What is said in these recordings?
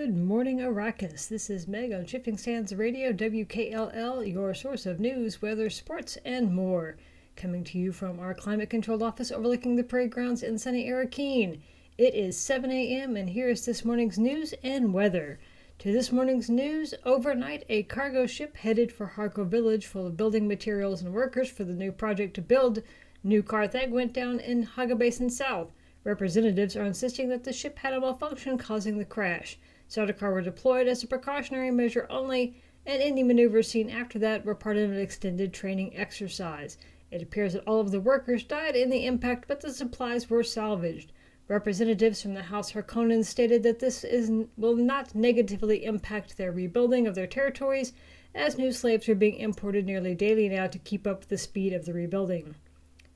Good morning, Arrakis. This is Meg on Shifting Sands Radio, WKLL, your source of news, weather, sports, and more. Coming to you from our climate-controlled office overlooking the parade grounds in sunny Arrakis. It is 7 a.m. and here is this morning's news and weather. To this morning's news, overnight a cargo ship headed for Harko Village full of building materials and workers for the new project to build New Carthage went down in Haga Basin South. Representatives are insisting that the ship had a malfunction causing the crash. Sardaukar were deployed as a precautionary measure only, and any maneuvers seen after that were part of an extended training exercise. It appears that all of the workers died in the impact, but the supplies were salvaged. Representatives from the House Harkonnen stated that this will not negatively impact their rebuilding of their territories, as new slaves are being imported nearly daily now to keep up with the speed of the rebuilding.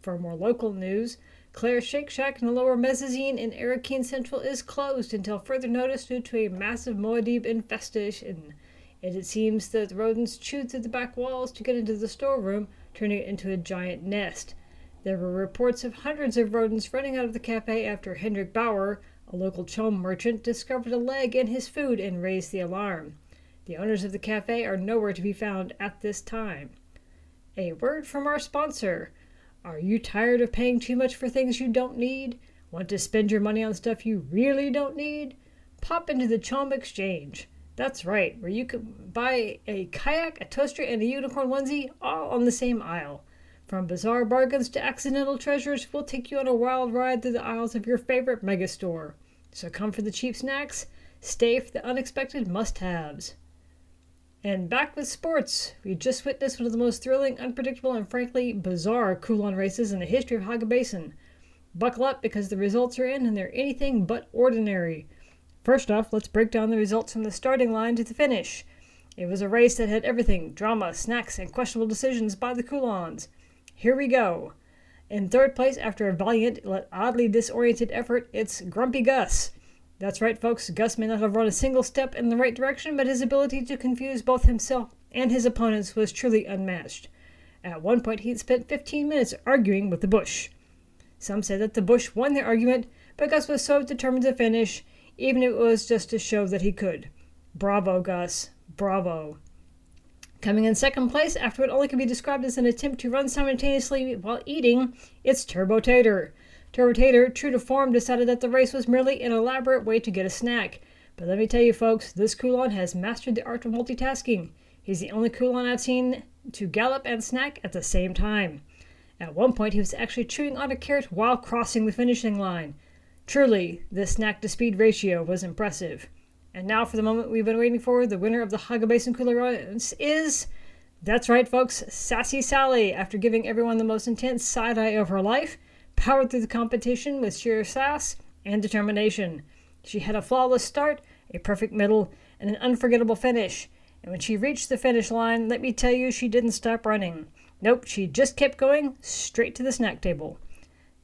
For more local news, Claire's Shake Shack in the lower mezzanine in Arrakis Central is closed until further notice due to a massive Muad'Dib infestation. It seems that rodents chewed through the back walls to get into the storeroom, turning it into a giant nest. There were reports of hundreds of rodents running out of the cafe after Hendrik Bauer, a local chum merchant, discovered a leg in his food and raised the alarm. The owners of the cafe are nowhere to be found at this time. A word from our sponsor. Are you tired of paying too much for things you don't need? Want to spend your money on stuff you really don't need? Pop into the Chom Exchange. That's right, where you can buy a kayak, a toaster, and a unicorn onesie all on the same aisle. From bizarre bargains to accidental treasures, we'll take you on a wild ride through the aisles of your favorite megastore. So come for the cheap snacks, stay for the unexpected must-haves. And back with sports. We just witnessed one of the most thrilling, unpredictable, and frankly bizarre Kulon races in the history of Haga Basin. Buckle up because the results are in and they're anything but ordinary. First off, let's break down the results from the starting line to the finish. It was a race that had everything: drama, snacks, and questionable decisions by the Kulons. Here we go. In third place, after a valiant, yet oddly disoriented effort, it's Grumpy Gus. That's right, folks, Gus may not have run a single step in the right direction, but his ability to confuse both himself and his opponents was truly unmatched. At one point, he'd spent 15 minutes arguing with the bush. Some say that the bush won the argument, but Gus was so determined to finish, even if it was just to show that he could. Bravo, Gus. Bravo. Coming in second place, after what only can be described as an attempt to run simultaneously while eating, it's Turbo Tater. Turbo Tater, true to form, decided that the race was merely an elaborate way to get a snack. But let me tell you folks, this Kulon has mastered the art of multitasking. He's the only Kulon I've seen to gallop and snack at the same time. At one point, he was actually chewing on a carrot while crossing the finishing line. Truly, the snack-to-speed ratio was impressive. And now for the moment we've been waiting for, the winner of the Haga Basin Kulon is... That's right, folks, Sassy Sally. After giving everyone the most intense side-eye of her life, powered through the competition with sheer sass and determination. She had a flawless start, a perfect middle, and an unforgettable finish. And when she reached the finish line, let me tell you, she didn't stop running. Nope, she just kept going straight to the snack table.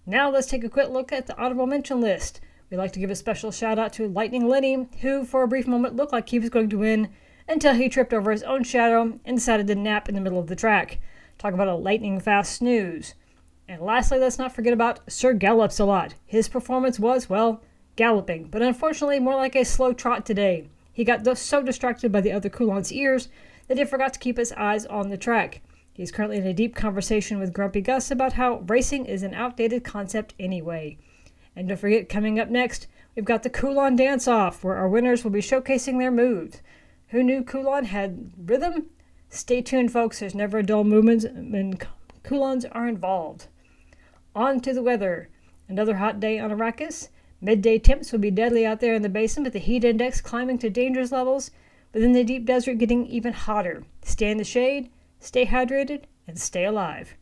Now let's take a quick look at the honorable mention list. We'd like to give a special shout out to Lightning Lenny, who for a brief moment looked like he was going to win until he tripped over his own shadow and decided to nap in the middle of the track. Talk about a lightning fast snooze. And lastly, let's not forget about Sir Gallops-a-Lot. His performance was, well, galloping, but unfortunately more like a slow trot today. He got so distracted by the other Kulon's ears that he forgot to keep his eyes on the track. He's currently in a deep conversation with Grumpy Gus about how racing is an outdated concept anyway. And don't forget, coming up next, we've got the Kulon Dance-Off, where our winners will be showcasing their moves. Who knew Kulon had rhythm? Stay tuned, folks. There's never a dull movement when Kulons are involved. On to the weather. Another hot day on Arrakis. Midday temps will be deadly out there in the basin, with the heat index climbing to dangerous levels. Within the deep desert, getting even hotter. Stay in the shade, stay hydrated, and stay alive.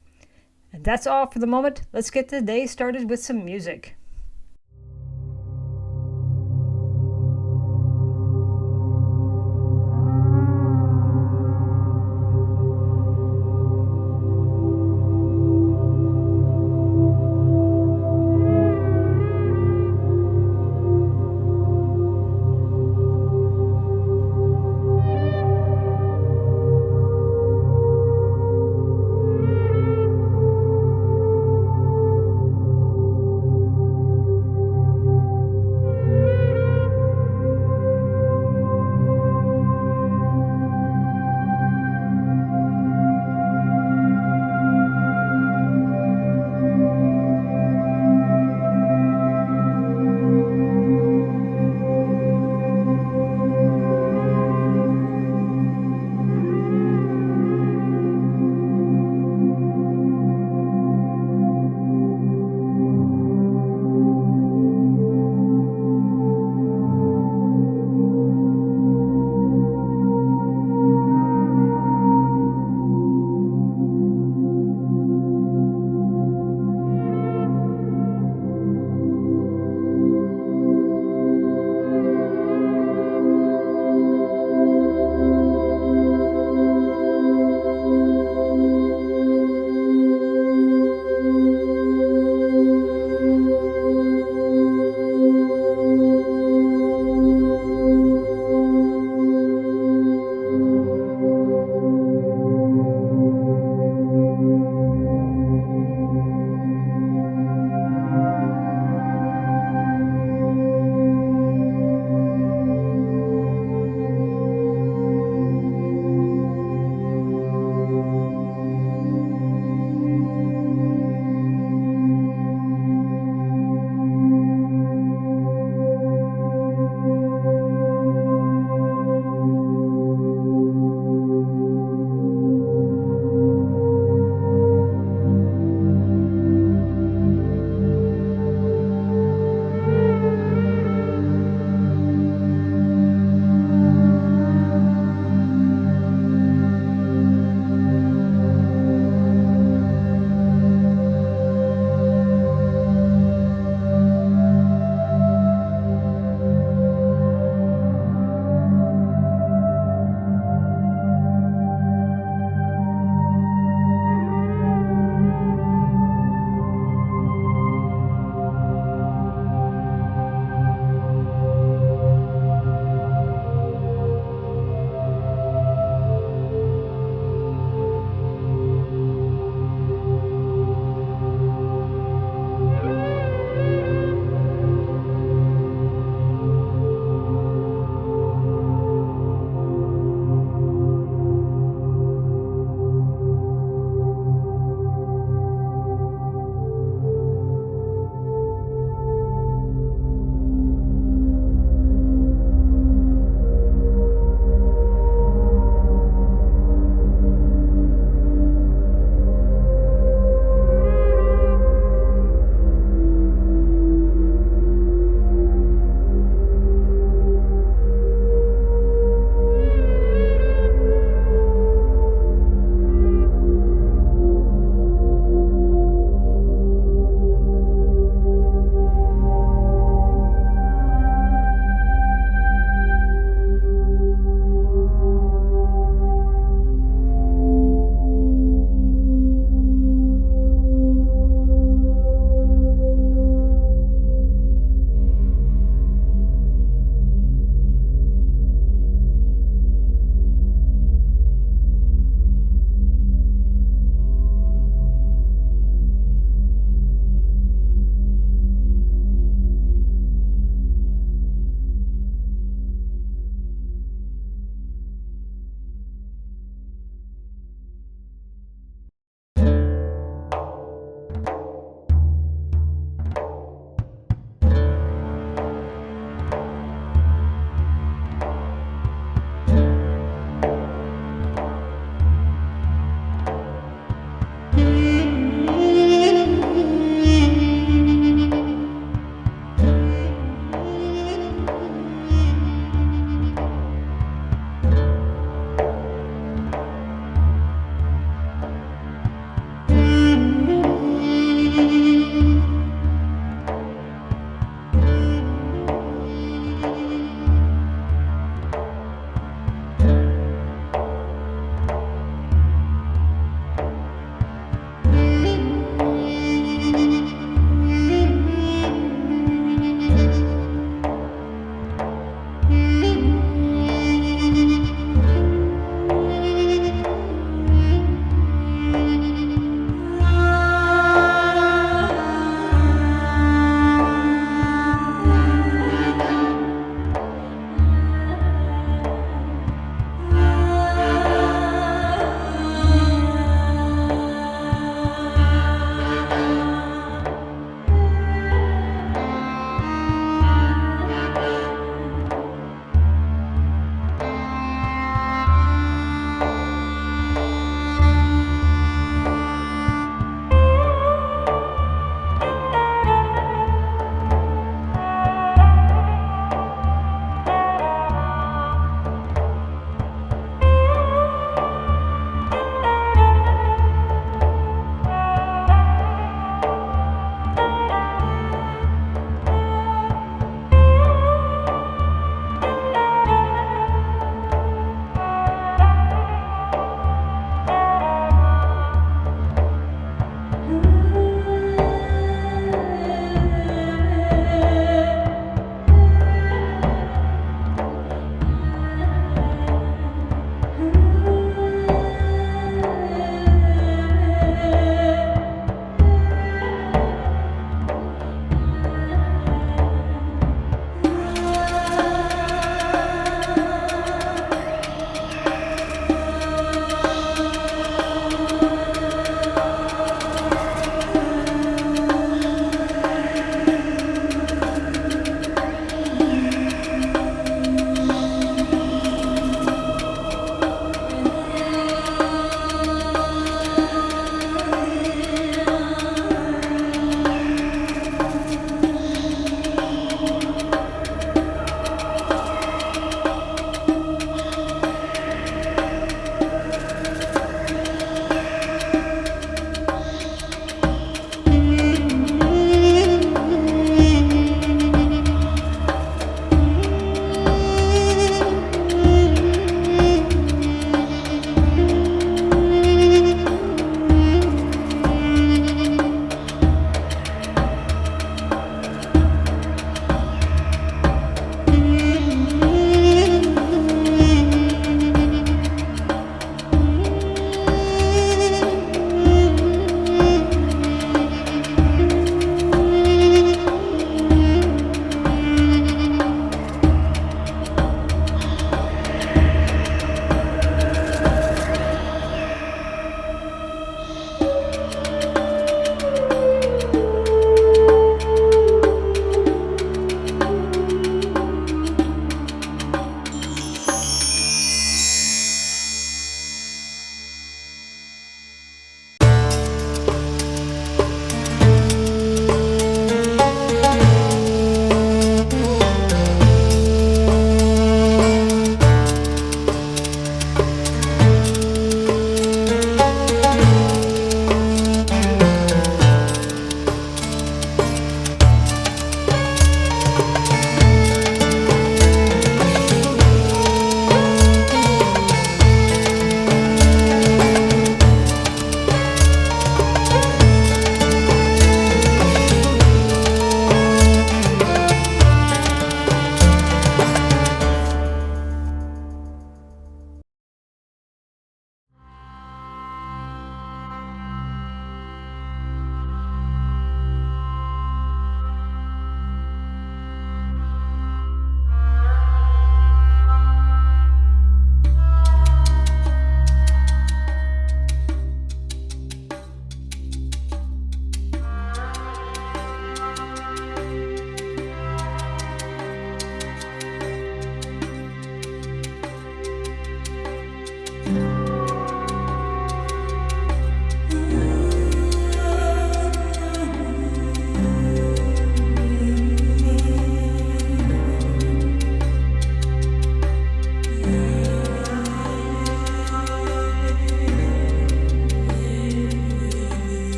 And that's all for the moment. Let's get the day started with some music.